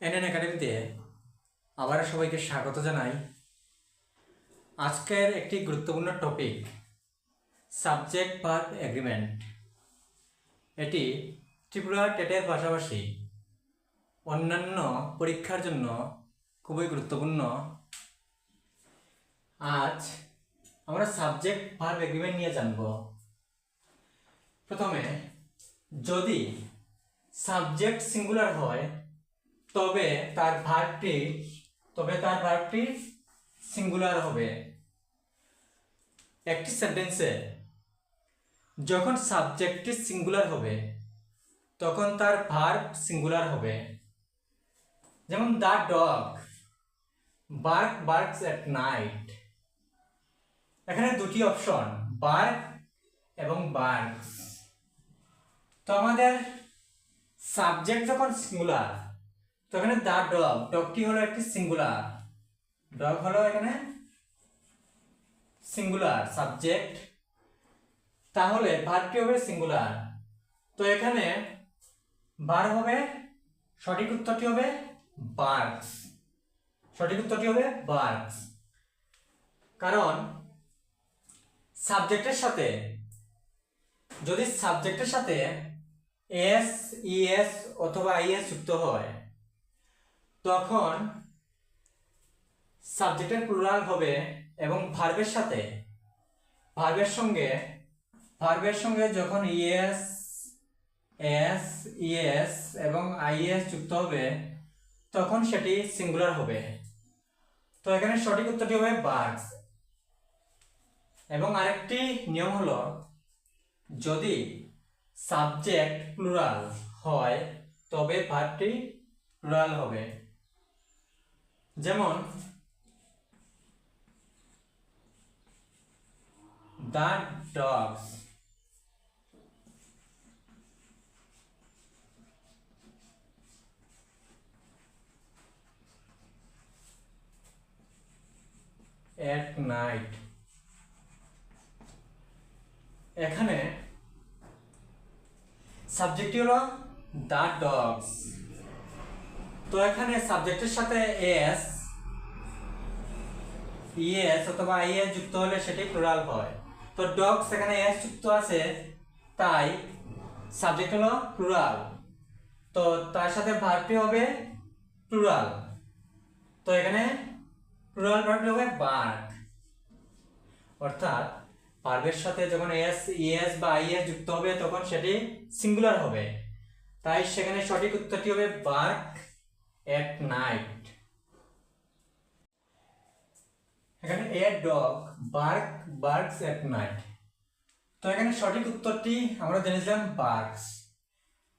NN একাডেমিতে আবার সবাইকে স্বাগত জানাই। আজকের একটি গুরুত্বপূর্ণ টপিক সাবজেক্ট ভার্ব এগ্রিমেন্ট। এটি ত্রিপুরা টেটের পাশাপাশি অন্যান্য পরীক্ষার জন্য খুবই গুরুত্বপূর্ণ। আজ আমরা সাবজেক্ট ভার্ব এগ্রিমেন্ট নিয়ে জানব। প্রথমে, যদি সাবজেক্ট সিঙ্গুলার হয় তবে তার ভার্বটি সিঙ্গুলার হবে। একটি সেন্টেন্সে যখন সাবজেক্টটি সিঙ্গুলার হবে তখন তার ভার্ব সিঙ্গুলার হবে। যেমন the dog barks at night. এখানে দুটি অপশন, বার্ক এবং বার্কস। তো আমাদের সাবজেক্ট যখন সিঙ্গুলার, তো এখানে দ্য ডগটি হলো একটি সিঙ্গুলার, ডগ হলো এখানে সিঙ্গুলার সাবজেক্ট, তাহলে ভার্বটি হবে সিঙ্গুলার। তো এখানে ভার্ব হবে, সঠিক উত্তরটি হবে বার্কস। কারণ সাবজেক্টের সাথে যদি সাবজেক্টের সাথে এস, ইএস অথবা আইএস যুক্ত হয় তখন সাবজেক্টের প্লুরাল হবে এবং ভার্বের সঙ্গে যখন ইএস, এস, ইএস এবং আইএস যুক্ত হবে তখন সেটি সিঙ্গুলার হবে। তো এখানে সঠিক উত্তরটি হবে বার্কস। এবং আরেকটি নিয়ম হলো, যদি সাবজেক্ট প্লুরাল হয় তবে ভার্বটি প্লুরাল হবে। যেমন দ্য ডগস এট নাইট। এখানে সাবজেক্টটি হলো দ্য ডগস। তো এখানে সাবজেক্টের সাথে এস, ইএস অথবা আইএস যুক্ত হলে সেটি প্লুরাল হয়। তো ডগস এখানে এস যুক্ত আছে, তাই সাবজেক্ট হলো প্লুরাল, তো তার সাথে ভার্বটি হবে প্লুরাল। তো এখানে প্লুরাল ভার্বটি হবে বার্ক। অর্থাৎ ভার্বের সাথে যখন এস, ইএস বা আইএস যুক্ত হবে তখন সেটি সিঙ্গুলার হবে, তাই সেখানে সঠিক উত্তরটি হবে বার্ক এট নাইট। এখানে a dog barks at night. তো এখানে সঠিক উত্তরটি আমরা জেনেছিলাম বার্কস,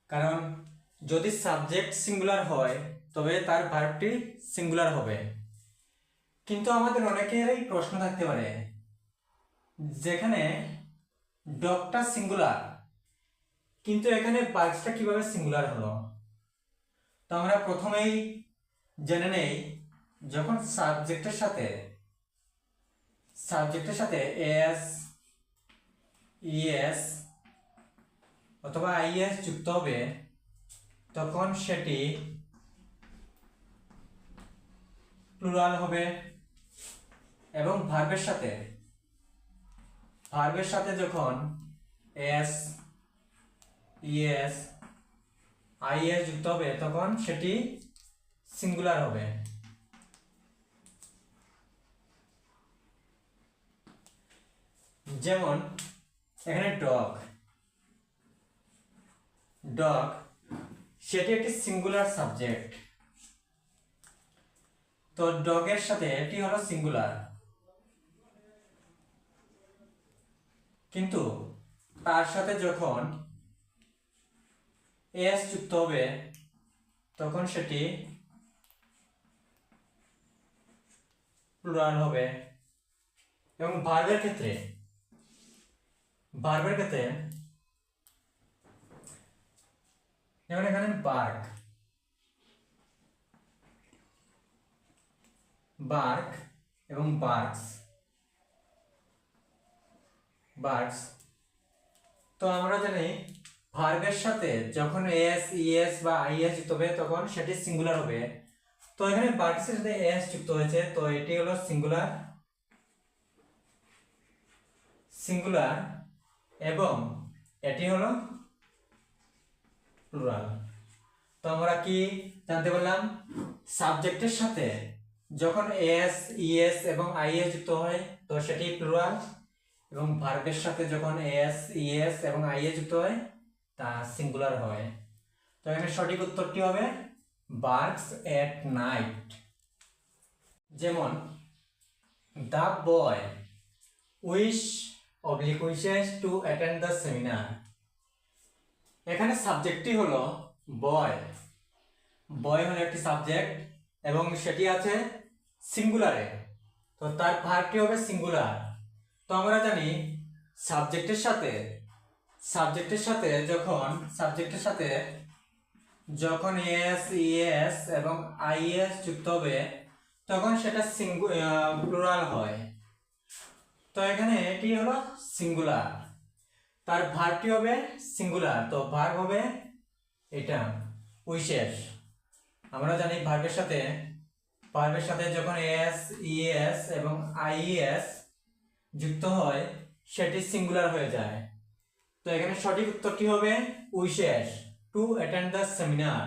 কারণ যদি সাবজেক্ট সিঙ্গুলার হয় তবে তার ভার্বটি সিঙ্গুলার হবে। কিন্তু আমাদের অনেকেরই প্রশ্ন থাকতে পারে, যেখানে ডগটা সিঙ্গুলার কিন্তু এখানে বার্কসটা কিভাবে সিঙ্গুলার হলো। তো আমরা প্রথমেই জেনে নেই, যখন সাবজেক্টের সাথে এস, ইএস অথবা আইএস যুক্ত হবে তখন সেটি প্লুরাল হবে। এবং ভার্বের সাথে যখন এস, ইএস, আইএস যুক্ত হবে তখন সেটি সিঙ্গুলার হবে। যেমন এখানে ডগ সেটি একটি সিঙ্গুলার সাবজেক্ট, তো ডগের সাথে এটি হলো সিঙ্গুলার, কিন্তু তার সাথে যখন এস যুক্ত হবে তখন সেটি প্লুরাল হবে। এবং ভার্বের ক্ষেত্রে যেমন এখানে বার্ক এবং বার্কস। তো আমরা জানি ভার্বের সাথে যখন এস ইএস বা আইএস যুক্ত হবে তখন সেটি সিঙ্গুলার হবে। তো এখানে ভার্বের সাথে এস যুক্ত হয়েছে, তো এটি হলো সিঙ্গুলার সিঙ্গুলার এবং এটি হলো প্লুরাল। তো আমরা কি জানতে পারলাম? সাবজেক্টের সাথে যখন এস ইএস এবং আইএস যুক্ত হয় তো সেটি প্লুরাল, এবং ভার্বের সাথে যখন এস ইএস এবং আইএস যুক্ত হয় তা সিঙ্গুলার হয়। তো এখানে সঠিক উত্তরটি হবে বার্কস এট নাইট। যেমন the boy wishes to attend the seminar. এখানে সাবজেক্টটি হলো বয়। বয় হলো একটি সাবজেক্ট এবং সেটি আছে সিঙ্গুলারে, তো তার ভার্বটি হবে সিঙ্গুলার। তো আমরা জানি সাবজেক্টের সাথে যখন এস ইএস এবং আইএস যুক্ত হবে তখন সেটা প্লুরাল হয়। তো এখানে এটি হলো সিঙ্গুলার, তার ভার্বটি হবে সিঙ্গুলার, তো ভার্ব হবে এটা উইশেস। আমরা জানি ভার্বের সাথে যখন এস ইএস এবং আইএস যুক্ত হয় সেটি সিঙ্গুলার হয়ে যায়। তো এখানে সঠিক উত্তরটি হবে wishes to attend the seminar.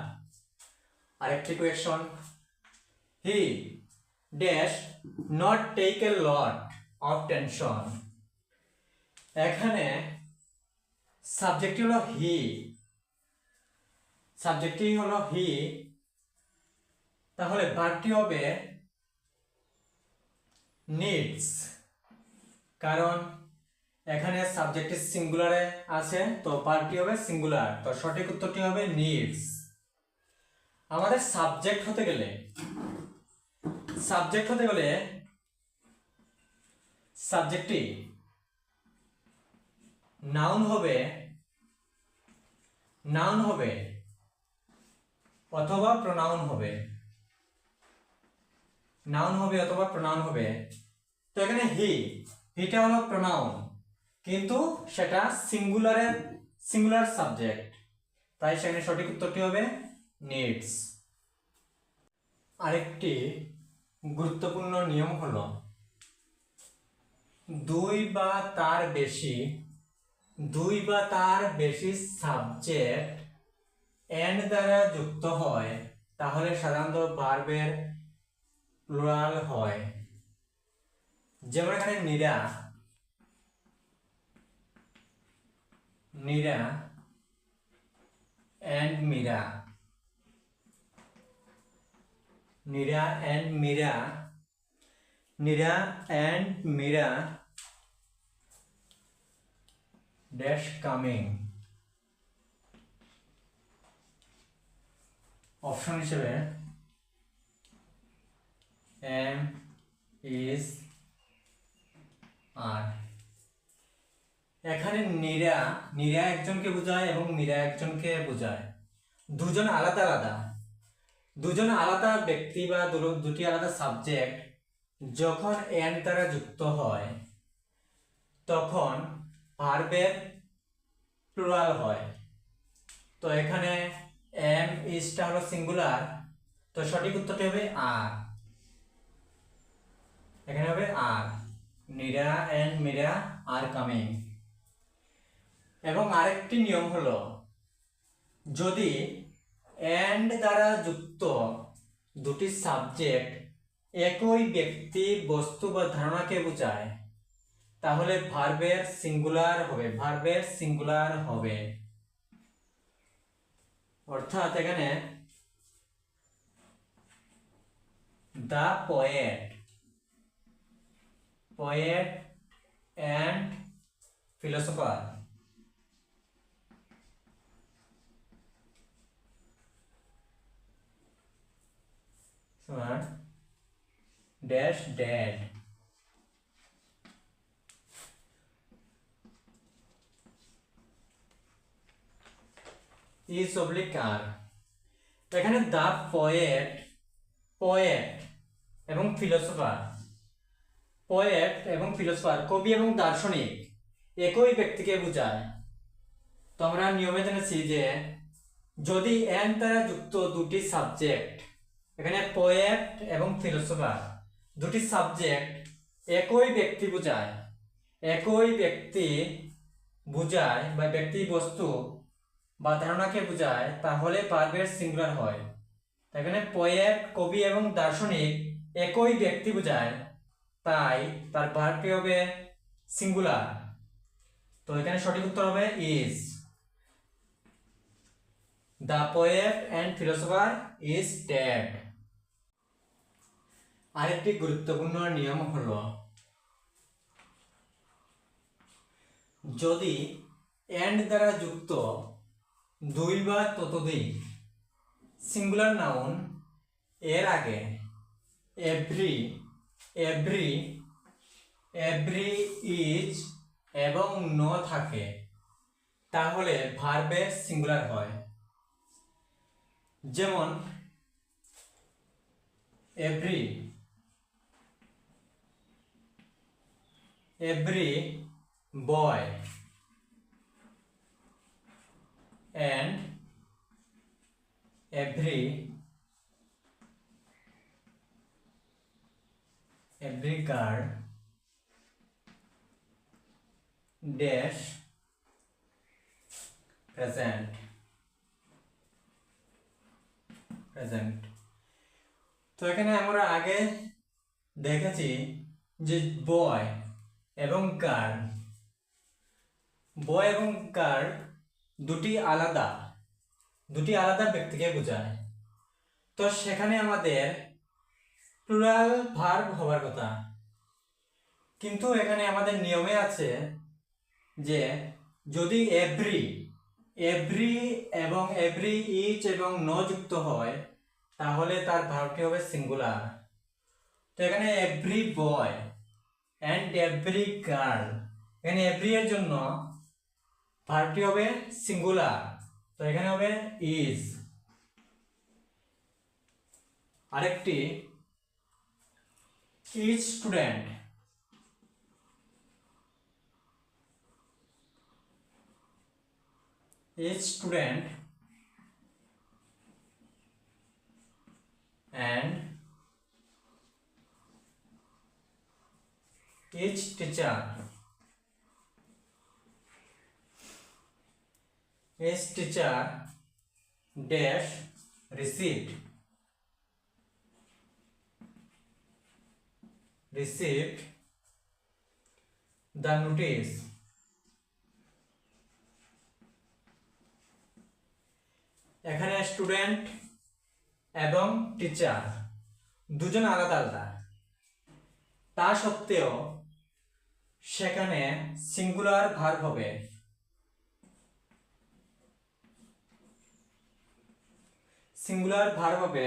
আরেকটি question, he dash not take a lot of tension. এখানে সাবজেক্টটি হলো হি, তাহলে ভার্বটি হবে নিডস, কারণ এখানে সাবজেক্টটি সিঙ্গুলারে আছে তো ভার্বটি হবে সিঙ্গুলার, তো সঠিক উত্তরটি হবে নিডস। আমাদের সাবজেক্ট হতে গেলে সাবজেক্টটি নাউন হবে অথবা প্রোনাউন হবে। তো এখানে হিটা হলো প্রোনাউন, কিন্তু সেটা সিঙ্গুলার সাবজেক্ট, তাই সেখানে সঠিক উত্তরটি হবে নিডস। আরেকটি গুরুত্বপূর্ণ নিয়ম হলো দুই বা তার বেশি সাবজেক্ট এন্ড দ্বারা যুক্ত হয় তাহলে সাধারণত ভার্বের প্লুরাল হয়। যেমন এখানে Neera and Meera dash coming. Option হিসেবে এম ইজ আর। এখানে নীরা একজনকে বোঝায় এবং মীরা একজনকে বোঝায়, দুজন আলাদা ব্যক্তি বা দুটি আলাদা সাবজেক্ট যখন এন্ড দ্বারা যুক্ত হয় তখন ভার্বের প্লুরাল হয়। তো এখানে এম ইজটা হলো সিঙ্গুলার, তো সঠিক উত্তরটি হবে আর। এখানে হবে are, Neera and Meera are coming. এবং আরেকটি নিয়ম হলো যদি এন্ড দ্বারা যুক্ত দুটি সাবজেক্ট একই ব্যক্তি বস্তু বা ধারণাকে বোঝায় তাহলে ভার্বের সিঙ্গুলার হবে। অর্থাৎ এখানে the poet and philosopher. dash dead is oblique are। এখানে দ্য পোয়েট এবং ফিলোসফার কবি এবং দার্শনিক একই ব্যক্তিকে বোঝায়, তো আমরা নিয়মে জেনেছি যে যদি এন দ্বারা যুক্ত দুটি সাবজেক্ট, এখানে পোয়েট এবং ফিলোসোফার দুটি সাবজেক্ট একই ব্যক্তি বোঝায়, বা ব্যক্তি বস্তু বা ধারণাকে বোঝায়, তাহলে ভার্বের সিঙ্গুলার হয়। এখানে পোয়েট কবি এবং দার্শনিক একই ব্যক্তি বোঝায়, তাই তার ভার্বটি হবে সিঙ্গুলার। তো এখানে সঠিক উত্তর হবে is. The poet and philosopher is dead. আরেকটি গুরুত্বপূর্ণ নিয়ম হলো যদি এন্ড দ্বারা যুক্ত দুই বা ততোধিক সিঙ্গুলার নাউন এর আগে এভরি, ইজ এবং ন থাকে, তাহলে ভার্বের সিঙ্গুলার হয়। যেমন every boy and every girl dash present। তো এখানে আমরা আগে দেখেছি যে বয় এবং গার্ল দুটি আলাদা ব্যক্তিকে বোঝায়। তো সেখানে আমাদের প্লুরাল ভার্ব হওয়ার কথা, কিন্তু এখানে আমাদের নিয়মে আছে যে যদি এভরি এবং ইচ এবং ন যুক্ত হয়, তাহলে তার ভার্বটি হবে সিঙ্গুলার। তো এখানে every boy and every girl, এখানে এভরি এর জন্য ভার্বটি হবে সিঙ্গুলার, তো এখানে হবে ইজ। আরেকটি each student, and each teacher dash received the notice। এখানে স্টুডেন্ট এবং টিচার দুজন আলাদা, তা সত্ত্বেও সেখানে সিঙ্গুলার ভার্ব হবে।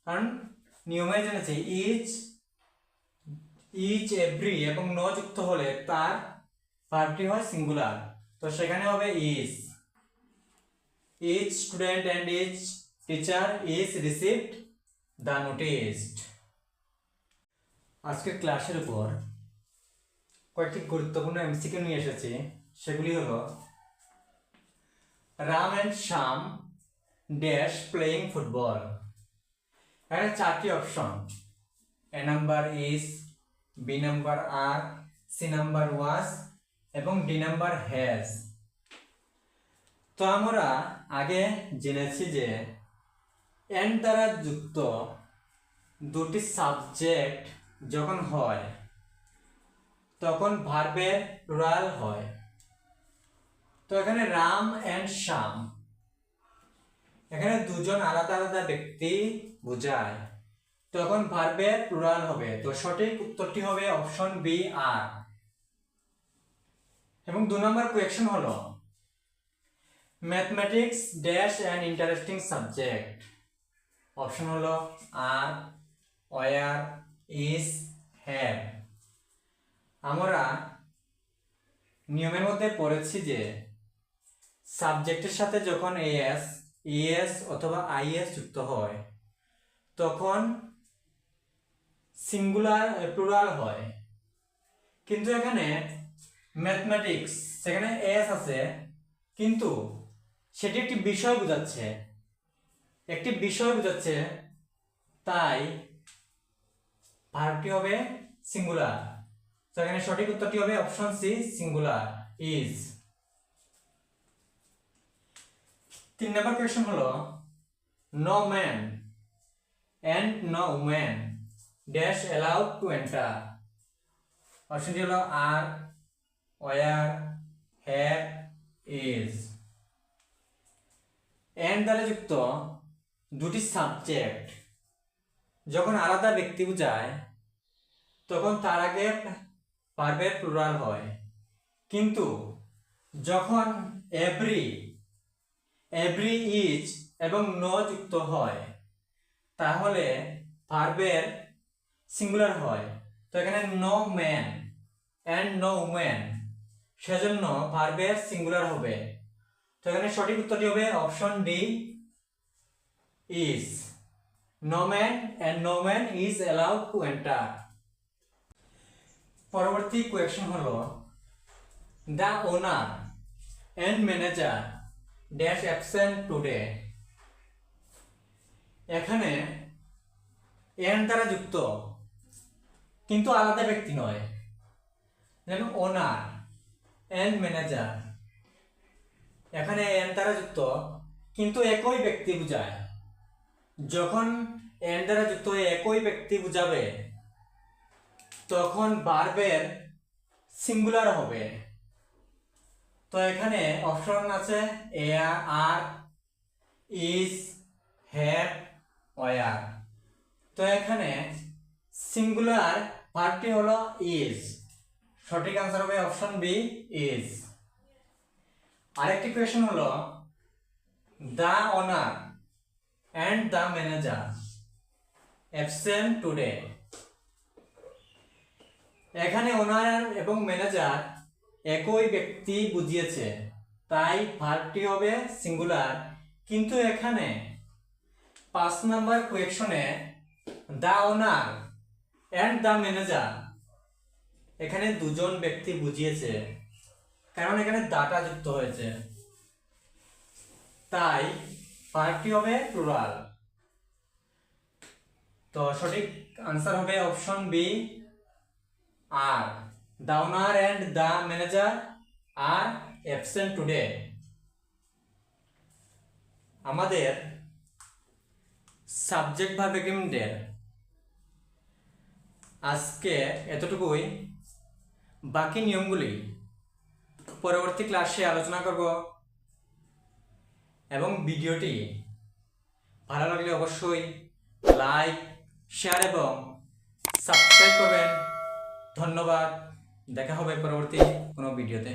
কারণ নিয়মে জেনেছি ইচ এভরি এবং ন যুক্ত হলে তার ভার্বটি হয় সিঙ্গুলার, তো সেখানে হবে is. Each student and each teacher is received the notice. আজকের ক্লাসের উপর কয়েকটি গুরুত্বপূর্ণ এমসিকিউ নিয়ে এসেছি, সেগুলি হলো Ram and Shyam dash playing football. এখানে চারটি option, A number is, B number are, C number was এবং ডি নাম্বার হ্যাজ। তো আমরা আগে জেনেছি যে এন্ড দ্বারা যুক্ত দুটি সাবজেক্ট যখন হয় তখন ভার্বের প্লুরাল হয়। তো এখানে রাম অ্যান্ড শ্যাম, এখানে দুজন আলাদা ব্যক্তি বোঝায়, তখন ভার্বের প্লুরাল হবে। তো সঠিক উত্তরটি হবে অপশন বি আর। এবং 2 নম্বর কোয়েশ্চন হলো mathematics dash an interesting subject. Option হলো আর, ওয়ার, ইজ, হ্যাভ। আমরা নিয়মের মধ্যে পড়েছি যে সাবজেক্টের সাথে যখন এস অথবা আইএস যুক্ত হয় তখন সিঙ্গুলার প্লুরাল হয়, কিন্তু এখানে ম্যাথমেটিক্স সেখানে এস আছে কিন্তু সেটি একটি বিষয় বোঝাচ্ছে, তাই ভার্বটি হবে সিঙ্গুলার। তো এখানে সঠিক উত্তরটি হবে অপশন সি, সিঙ্গুলার ইজ। 3 নম্বর কোয়েশ্চন হলো no man and no woman dash allowed to enter. অপশনটি হলো are, were, have, is. And দ্বারা যুক্ত দুটি সাবজেক্ট যখন আলাদা ব্যক্তি বোঝায় তখন তার আগে ভার্বের প্লুরাল হয়, কিন্তু যখন এভরি, ইজ এবং নো যুক্ত হয় তাহলে ভার্বের সিঙ্গুলার হয়। তো এখানে no man and no woman, সেজন্য ভার্বের সিঙ্গুলার হবে। তো এখানে সঠিক উত্তরটি হবে option D, is. No man and no man is allowed to enter. পরবর্তী কোয়েশ্চন হলো the owner and manager dash absent today. এখানে এন্ড দ্বারা যুক্ত কিন্তু আলাদা ব্যক্তি নয়, যেমন ওনার এন্ড ম্যানেজার। এখানে এন্ড দ্বারা যুক্ত কিন্তু একই ব্যক্তি বোঝায়। যখন এন্ড দ্বারা যুক্ত হয়ে একই ব্যক্তি বোঝাবে তখন ভার্বের সিঙ্গুলার হবে। তো এখানে অপশন আছে air, are, is, have, were. তো এখানে সিঙ্গুলার ভার্বটি হলো ইজ। সঠিক আনসার হবে অপশন বি, ইজ। আরেকটি কোয়েশ্চন হলো the owner and the manager absent today. এখানে ওনার এবং ম্যানেজার একই ব্যক্তি বুঝিয়েছে, তাই ভার্বটি হবে সিঙ্গুলার। কিন্তু এখানে 5 নাম্বার কোয়েশ্চনে the owner and the manager, এখানে দুজন ব্যক্তি বুঝিয়েছে, কারণ এখানে দাটা যুক্ত হয়েছে, তাই ভার্বটি হবে প্লুরাল। তো সঠিক আনসার হবে option B, are. The owner and the manager are absent today. আমাদের সাবজেক্ট ভার্ব এগ্রিমেন্টের আজকে এতটুকুই। বাকি নিয়মগুলি পরবর্তী ক্লাসে আলোচনা করব, এবং ভিডিওটি ভালো লাগলে অবশ্যই লাইক, শেয়ার এবং সাবস্ক্রাইব করবেন। ধন্যবাদ। দেখা হবে পরবর্তী কোনো ভিডিওতে।